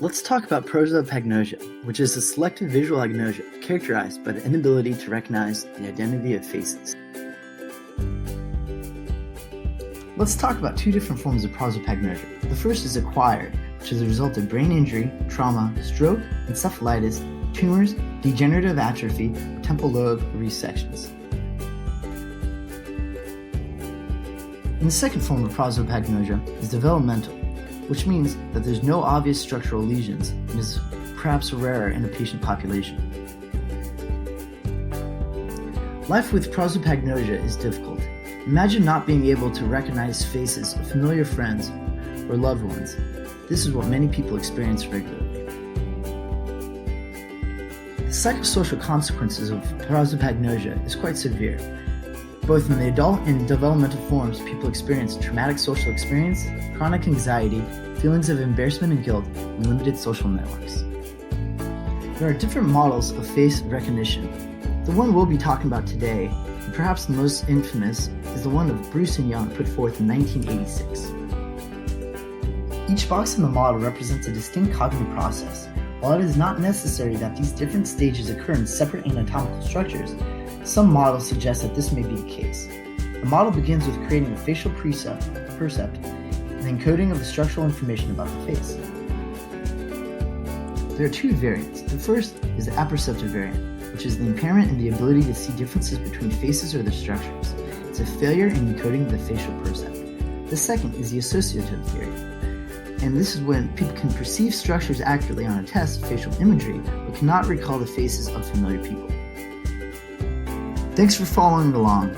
Let's talk about prosopagnosia, which is a selective visual agnosia characterized by the inability to recognize the identity of faces. Let's talk about two different forms of prosopagnosia. The first is acquired, which is a result of brain injury, trauma, stroke, encephalitis, tumors, degenerative atrophy, or temporal lobe resections. And the second form of prosopagnosia is developmental, which means that there's no obvious structural lesions and is perhaps rarer in the patient population. Life with prosopagnosia is difficult. Imagine not being able to recognize faces of familiar friends or loved ones. This is what many people experience regularly. The psychosocial consequences of prosopagnosia is quite severe. Both in the adult and developmental forms, people experience traumatic social experience, chronic anxiety, feelings of embarrassment and guilt, and limited social networks. There are different models of face recognition. The one we'll be talking about today, and perhaps the most infamous, is the one of Bruce and Young put forth in 1986. Each box in the model represents a distinct cognitive process. While it is not necessary that these different stages occur in separate anatomical structures, some models suggest that this may be the case. The model begins with creating a facial percept and encoding of the structural information about the face. There are two variants. The first is the apperceptive variant, which is the impairment in the ability to see differences between faces or their structures. It's a failure in encoding the facial percept. The second is the associative variant, and this is when people can perceive structures accurately on a test of facial imagery, but cannot recall the faces of familiar people. Thanks for following along.